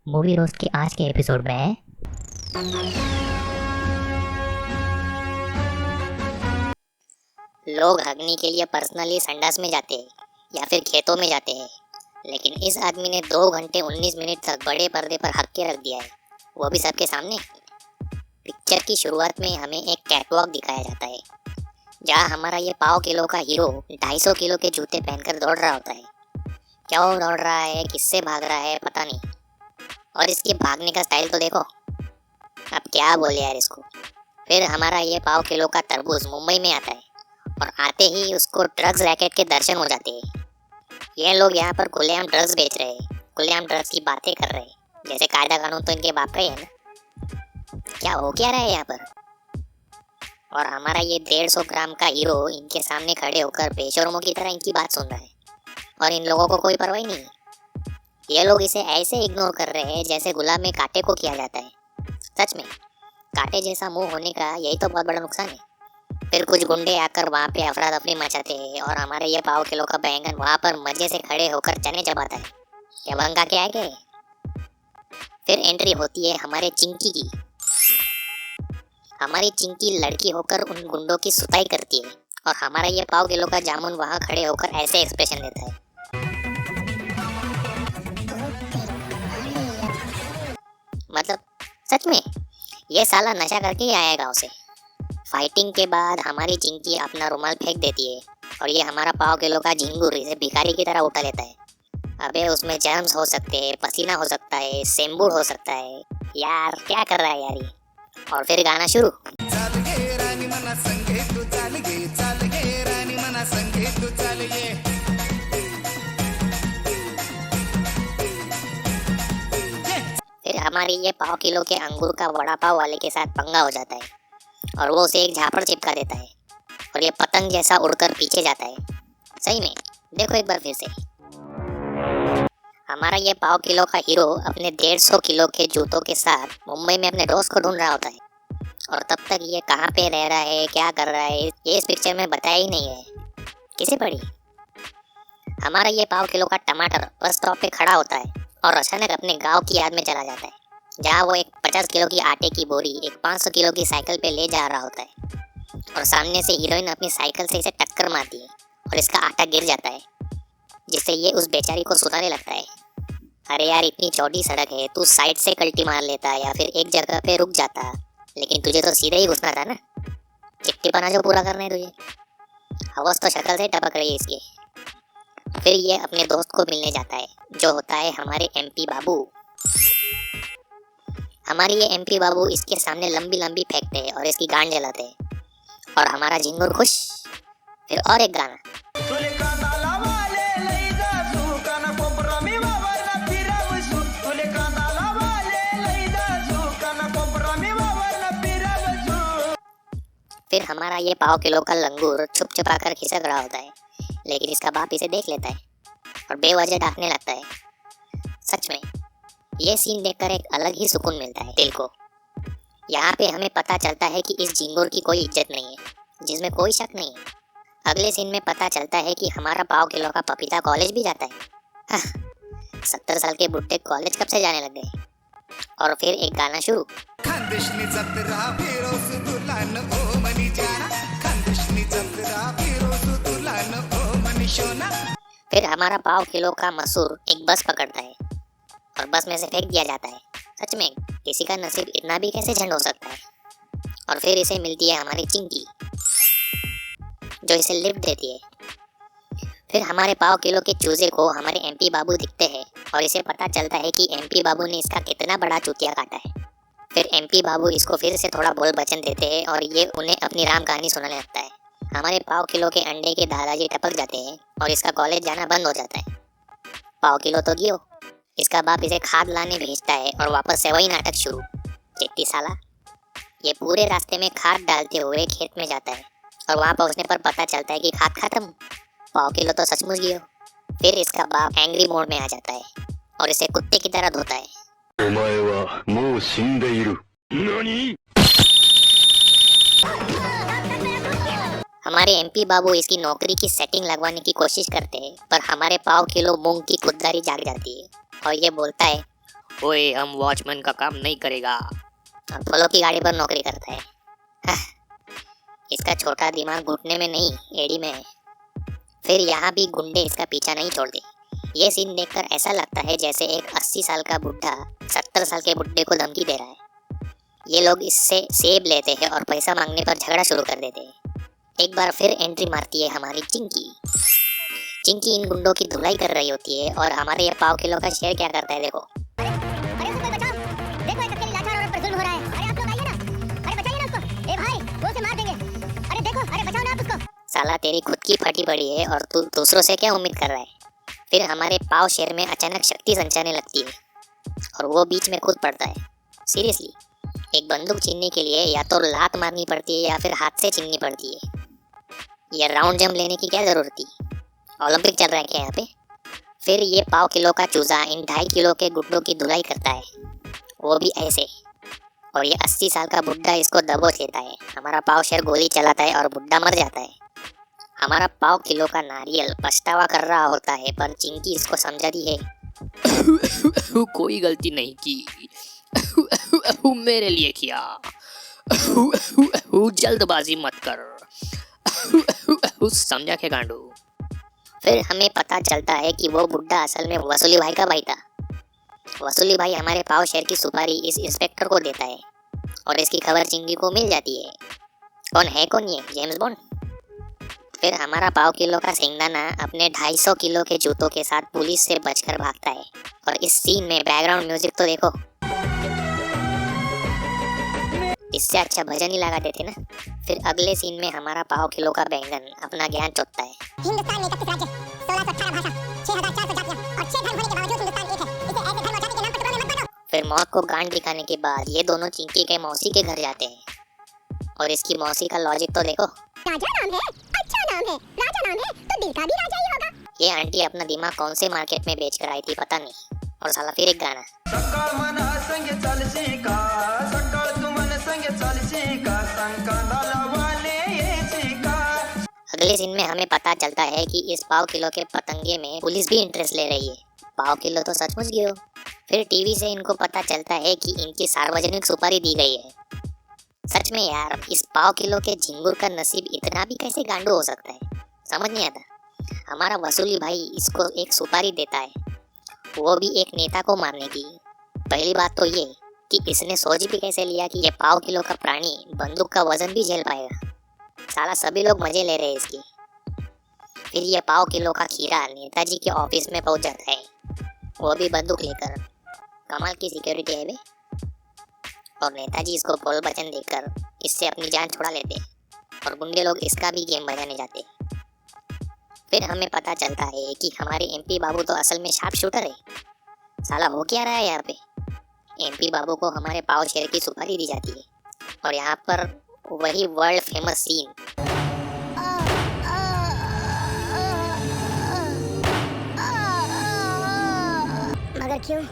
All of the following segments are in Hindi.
मूवी रोस्ट के आज के एपिसोड में लोग हगने के लिए पर्सनली संडास में जाते हैं या फिर खेतों में जाते हैं, लेकिन इस आदमी ने 2 घंटे 19 मिनट तक बड़े पर्दे पर हक के रख दिया है, वो भी सबके सामने। पिक्चर की शुरुआत में हमें एक कैटवॉक दिखाया जाता है जहाँ हमारा ये पाव किलो का हीरो 250 किलो के जूते पहनकर दौड़ रहा होता है। क्यों दौड़ रहा है, किससे भाग रहा है, पता नहीं। और इसके भागने का स्टाइल तो देखो, अब क्या बोले यार इसको। फिर हमारा ये पाव किलो का तरबूज मुंबई में आता है और आते ही उसको ड्रग्स रैकेट के दर्शन हो जाते हैं। ये लोग यहाँ पर खुलेआम ड्रग्स बेच रहे हैं, खुलेआम ड्रग्स की बातें कर रहे हैं, जैसे कायदा कानून तो इनके बाप का ही है ना। क्या हो क्या रहा है यहाँ पर। और हमारा ये 150 ग्राम का हीरो इनके सामने खड़े होकर बेशर्मों की तरह इनकी बात सुन रहा है और इन लोगों को कोई परवाह नहीं है। ये लोग इसे ऐसे इग्नोर कर रहे हैं जैसे गुलाब में कांटे को किया जाता है। सच में कांटे जैसा मुंह होने का यही तो बहुत बड़ा नुकसान है। फिर कुछ गुंडे आकर वहाँ पे अफरा तफरी मचाते हैं और हमारे ये पाव किलो का बैंगन वहाँ पर मजे से खड़े होकर चने चबाता है। क्या बंगा के आगे। फिर एंट्री होती है हमारे चिंकी की। हमारी चिंकी लड़की होकर उन गुंडों की सुताई करती है और हमारा ये पाव किलो का जामुन वहाँ खड़े होकर ऐसे एक्सप्रेशन देता है। मतलब सच में ये साला नशा करके ही आया गाँव से। फाइटिंग के बाद हमारी चिंकी अपना रुमाल फेंक देती है और ये हमारा पाव किलो का झिंगुर इसे भिखारी की तरह उठा लेता है। अबे उसमें जर्म्स हो सकते हैं, पसीना हो सकता है, सेंबूर हो सकता है। यार क्या कर रहा है यार ये। और फिर गाना शुरू। फिर हमारी ये पाव किलो के अंगूर का वड़ा पाव वाले के साथ पंगा हो जाता है और वो उसे एक झापड़ चिपका देता है और ये पतंग जैसा उड़कर पीछे जाता है। सही में देखो एक बार फिर से। हमारा ये पाव किलो का हीरो अपने 150 किलो के जूतों के साथ मुंबई में अपने दोस्त को ढूंढ रहा होता है और तब तक ये कहाँ पे रह रहा है, क्या कर रहा है, ये इस पिक्चर में बताया ही नहीं है। किसे पड़ी। हमारा ये पाव किलो का टमाटर बस स्टॉप पे खड़ा होता है और अचानक अपने गांव की याद में चला जाता है जहाँ वो एक 50 किलो की आटे की बोरी एक 500 किलो की साइकिल पे ले जा रहा होता है और सामने से हीरोइन अपनी साइकिल से इसे टक्कर मारती है और इसका आटा गिर जाता है, जिससे ये उस बेचारी को सुनाने लगता है, अरे यार इतनी चौड़ी सड़क है, तू साइड से कल्टी मार लेता या फिर एक जगह पे रुक जाता, लेकिन तुझे तो सीधे ही घुसना था ना। चिट्टी पना जो पूरा करना है तुझे। हवस तो शक्ल से टपक रही है इसकी। फिर ये अपने दोस्त को मिलने जाता है जो होता है हमारे एमपी बाबू। हमारे ये एमपी बाबू इसके सामने लंबी लंबी फेंकते हैं और इसकी गांड जलाते हैं और हमारा झिंगुर खुश। फिर और एक गाना। फिर हमारा ये पाव किलो का लंगूर छुप छुपा कर खिसक रहा होता है, लेकिन इसका बाप इसे देख लेता है और बेवजह डांटने लगता है। सच में ये सीन देखकर एक अलग ही सुकून मिलता है दिल को। यहाँ पे हमें पता चलता है कि इस झिंगुर की कोई इज्जत नहीं है, जिसमें कोई शक नहीं है। अगले सीन में पता चलता है कि हमारा पाव किलो का पपीता कॉलेज भी जाता है। 70 साल के बुढ़े कॉलेज कब से जाने लग गए। और फिर एक गाना शुरू। फिर हमारा पाव किलो का मसूर एक बस पकड़ता है और बस में से फेंक दिया जाता है। सच में किसी का नसीब इतना भी कैसे झंड हो सकता है। और फिर इसे मिलती है हमारी चिंकी जो इसे लिफ्ट देती है। फिर हमारे पाव किलो के चूजे को हमारे एमपी बाबू दिखते हैं और इसे पता चलता है कि एमपी बाबू ने इसका कितना बड़ा चूतिया काटा है। फिर एमपी बाबू इसको फिर से थोड़ा बोल वचन देते हैं और ये उन्हें अपनी राम कहानी सुनाने लगता है। हमारे पाव किलो के अंडे के दादाजी टपक जाते हैं और इसका कॉलेज जाना बंद हो जाता है। पाव किलो तो गियो, इसका बाप इसे खाद लाने भेजता है और वापस से वही नाटक शुरू। चिट्टी साला। ये पूरे रास्ते में खाद डालते हुए खेत में जाता है और वहाँ पहुँचने पर पता चलता है कि खाद खत्म। पाव किलो तो सचमुच गियो। फिर इसका बाप एंग्री मोड में आ जाता है और इसे कुत्ते की तरह धोता है। हमारे एमपी बाबू इसकी नौकरी की सेटिंग लगवाने की कोशिश करते हैं, पर हमारे पाव किलो मूंग की खुददारी जाग जाती है और ये बोलता है, ओए, हम वॉचमैन का काम नहीं करेगा। अपोलो की गाड़ी पर नौकरी करता है। हाँ, इसका छोटा दिमाग घुटने में नहीं, एड़ी में है। फिर यहाँ भी गुंडे इसका पीछा नहीं छोड़ते। ये सीन देखकर ऐसा लगता है जैसे एक 80 साल का बुढ़ा 70 साल के बुड्ढे को धमकी दे रहा है। ये लोग इससे सेब लेते हैं और पैसा मांगने पर झगड़ा शुरू कर देते हैं। एक बार फिर एंट्री मारती है हमारी चिंकी। चिंकी इन गुंडों की धुलाई कर रही होती है और हमारे ये पाव किलो का शेर क्या करता है देखो। अरे उसको बचाओ, देखो एक अकेली लाचार औरत पर जुल्म हो रहा है। अरे आप लोग आइए ना, अरे बचाइए ना उसको। ए भाई, वो उसे मार देंगे। अरे देखो, अरे बचाओ ना आप उसको। साला तेरी खुद की फटी पड़ी है और तू दूसरों से क्या उम्मीद कर रहा है। फिर हमारे पाव शेर में अचानक शक्ति संचारने लगती है और वो बीच में कूद पड़ता है। सीरियसली, एक बंदूक छीनने के लिए या तो लात मारनी पड़ती है या फिर हाथ से छीननी पड़ती है। ये राउंड जंप लेने की क्या जरूरत थी? ओलंपिक चल रहा है क्या यहाँ पे? फिर ये पाव किलो का चूजा इन 2.5 किलो के गुड्डों की धुलाई करता है, वो भी ऐसे। और ये 80 साल का बुड्ढा इसको दबोच लेता है। हमारा पाव शेर गोली चलाता है और बुड्ढा मर जाता है। हमारा पाव किलो का नारियल पछतावा कर रहा होता है, पर चिंकी इसको समझाती है कोई गलती नहीं की, मेरे लिए किया। जल्दबाजी मत कर। समझा के गांडू। फिर हमें पता चलता है कि वो बुड्ढा असल में वसूली भाई का भाई था। वसूली भाई हमारे पाव शेर की सुपारी इस इंस्पेक्टर को देता है और इसकी खबर चिंकी को मिल जाती है। कौन ये जेम्स बॉन्ड? फिर हमारा पाव किलो का सिंगदाना अपने 250 किलो के जूतों के साथ पुलिस से बचकर भागता है। और इस सीन में बैकग्राउंड म्यूजिक तो देखो, इससे अच्छा भजन ही लगा देते ना। फिर अगले सीन में हमारा पाव किलो का बैंगन अपना ज्ञान चोटता है। हिंदुस्तान में 31 राज्य, 1618 भाषा, 6400 जातियां और 6 धर्म होने के बावजूद हिंदुस्तान एक है। इसे ऐसे धर्म और जाति के नाम पर टुकड़ों में मत बांटो। फिर मौत को गांड दिखाने के बाद ये दोनों चिंकी के मौसी के घर जाते हैं और इसकी मौसी का लॉजिक तो देखो। राजा नाम है, अच्छा नाम है, राजा नाम है तो दिल का भी राजा ही होगा। ये आंटी अपना दिमाग कौन से मार्केट में बेच कर आई थी पता नहीं। और साला फिर एक गाना, सकाळ मन संगे चालशी का, सकाळ तू मन संगे चालशी का, संकाला वाले येची का। अगले सीन में हमें पता चलता है कि इस पाव किलो के पतंगे में पुलिस भी इंटरेस्ट ले रही है। पाव किलो तो सचमुच गिरो। फिर टीवी से इनको पता चलता है कि इनकी सार्वजनिक सुपारी दी गई है। सच में यार, इस पाव किलो के झिंगुर का नसीब इतना भी कैसे गांडू हो सकता है, समझ नहीं आता। हमारा वसूली भाई इसको एक सुपारी देता है, वो भी एक नेता को मारने की। पहली बात तो ये कि इसने सोच भी कैसे लिया कि ये पाव किलो का प्राणी बंदूक का वजन भी झेल पाएगा। साला सभी लोग मजे ले रहे हैं इसकी। फिर ये पाव किलो का खीरा नेताजी के ऑफिस में पहुंच जाता है, वो भी बंदूक लेकर। कमाल की सिक्योरिटी है बे। और नेताजी इसको बोल वचन देकर इससे अपनी जान छुड़ा लेते और गुंडे लोग इसका भी गेम बजाने जाते। फिर हमें पता चलता है कि हमारे एमपी बाबू तो असल में शार्प शूटर है। साला हो क्या रहा है यहाँ पे? एमपी बाबू को हमारे पाव शेर की सुपारी दी जाती है और यहाँ पर वही वर्ल्ड फेमस सीन, मगर क्यों?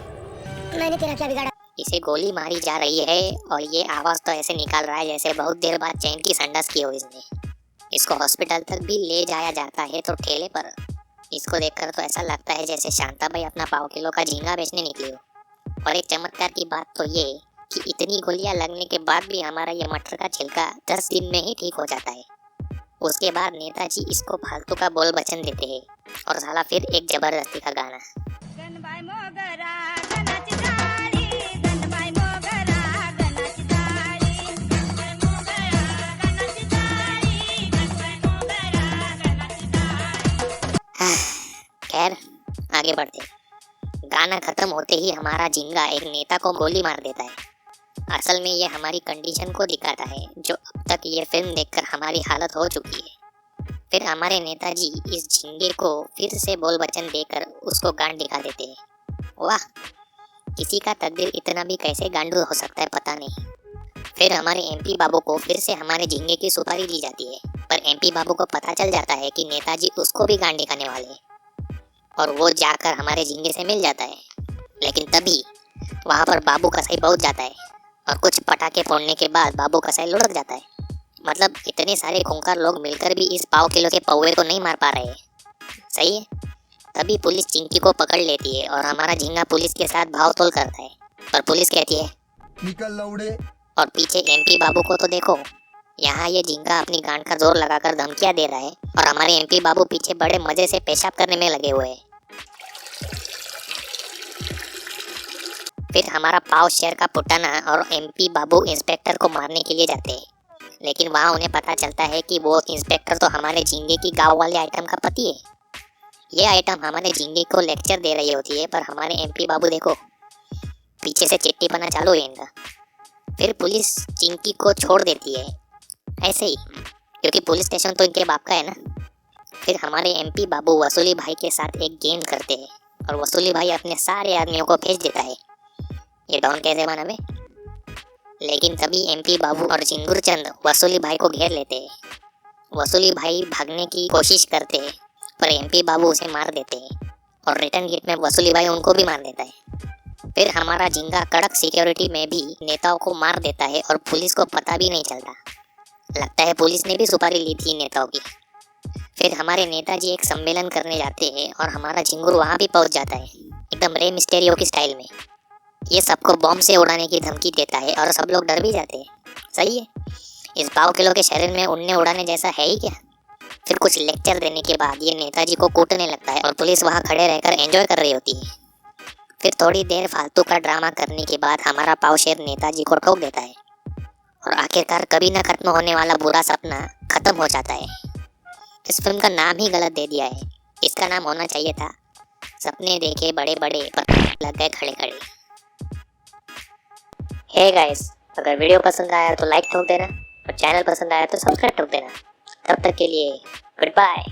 मैंने तेरा क्या बिगाड़ा? इसे गोली मारी जा रही है और ये आवाज तो ऐसे निकाल रहा है जैसे बहुत देर बाद चैन की संडास की हो इसने। इसको हॉस्पिटल तक भी ले जाया जाता है तो ठेले पर। इसको देखकर तो ऐसा लगता है जैसे शांताबाई अपना पाव किलो का झींगा बेचने निकली हो। और एक चमत्कार की बात तो ये कि इतनी गोलियां लगने के बाद भी हमारा ये मटर का छिलका 10 दिन में ही ठीक हो जाता है। उसके बाद नेताजी इसको फालतू का बोल वचन देते हैं और साला फिर एक जबरदस्ती का गाना। खैर आगे बढ़ते। गाना खत्म होते ही हमारा झिंगा एक नेता को गोली मार देता है। असल में ये हमारी कंडीशन को दिखाता है जो अब तक ये फिल्म देखकर हमारी हालत हो चुकी है। फिर हमारे नेताजी इस झिंगे को फिर से बोल वचन देकर उसको गांड दिखा देते हैं। वाह, किसी का तकदीर इतना भी कैसे गांडू हो सकता है पता नहीं। फिर हमारे एमपी बाबू को फिर से हमारे झिंगे की सुपारी दी जाती है, पर एमपी बाबू को पता चल जाता है कि नेताजी उसको भी गांड दिखाने वाले हैं और वो जाकर हमारे झिंगे से मिल जाता है। लेकिन तभी वहाँ पर बाबू कसाई पहुँच जाता है और कुछ पटाखे फोड़ने के बाद बाबू कसाई लुढ़क जाता है। मतलब इतने सारे खूंखार लोग मिलकर भी इस पाव किलो के पौवे को नहीं मार पा रहे हैं। सही है, तभी पुलिस चिंकी को पकड़ लेती है और हमारा झींगा पुलिस के साथ भाव-तोल करता है। पर पुलिस कहती है, निकल लौड़े। और पीछे एमपी बाबू को तो देखो, यहाँ ये झींगा अपनी गांड का जोर लगाकर धमकियां दे रहा है और हमारे एमपी बाबू पीछे बड़े मजे से पेशाब करने में लगे हुए हैं। फिर हमारा पाव शेर का पुटाना और एमपी बाबू इंस्पेक्टर को मारने के लिए जाते हैं, लेकिन वहाँ उन्हें पता चलता है कि वो इंस्पेक्टर तो हमारे झींगे की गाँव वाले आइटम का पति है। ये आइटम हमारे झींगे को लेक्चर दे रही होती है, पर हमारे एमपी बाबू देखो पीछे से चिट्टी पना चालू है इनका। फिर पुलिस चिंकी को छोड़ देती है ऐसे ही, क्योंकि पुलिस स्टेशन तो इनके बाप का है ना। फिर हमारे एमपी बाबू वसूली भाई के साथ एक गेम करते हैं और वसूली भाई अपने सारे आदमियों को भेज देता है। ये डॉन कैसे बना बे? लेकिन तभी एमपी बाबू और चिंगुर चंद वसूली भाई को घेर लेते हैं। वसूली भाई भागने की कोशिश करते हैं, पर एमपी बाबू उसे मार देते हैं और रिटर्न गिफ्ट में वसूली भाई उनको भी मार देता है। फिर हमारा झींगा कड़क सिक्योरिटी में भी नेताओं को मार देता है और पुलिस को पता भी नहीं चलता। लगता है पुलिस ने भी सुपारी ली थी नेताओं की। फिर हमारे नेताजी एक सम्मेलन करने जाते हैं और हमारा झिंगुर वहाँ भी पहुँच जाता है, एकदम रे मिस्टेरियो की स्टाइल में। ये सबको बॉम्ब से उड़ाने की धमकी देता है और सब लोग डर भी जाते हैं। सही है, इस पाव किलो के शरीर में उड़ने उड़ाने जैसा है ही क्या। फिर कुछ लेक्चर देने के बाद ये नेताजी को कूटने लगता है और पुलिस वहाँ खड़े रहकर एंजॉय कर रही होती है। फिर थोड़ी देर फालतू का ड्रामा करने के बाद हमारा पाव शेर नेताजी को ठोक देता है और आखिरकार कभी न खत्म होने वाला बुरा सपना खत्म हो जाता है। इस फिल्म का नाम ही गलत दे दिया है। इसका नाम होना चाहिए था सपने देखे बड़े बड़े पर लग गए खड़े खड़े। हे गाइस, अगर वीडियो पसंद आया तो लाइक ठोक देना और चैनल पसंद आया तो सब्सक्राइब ठोक देना। तब तक के लिए गुड बाय।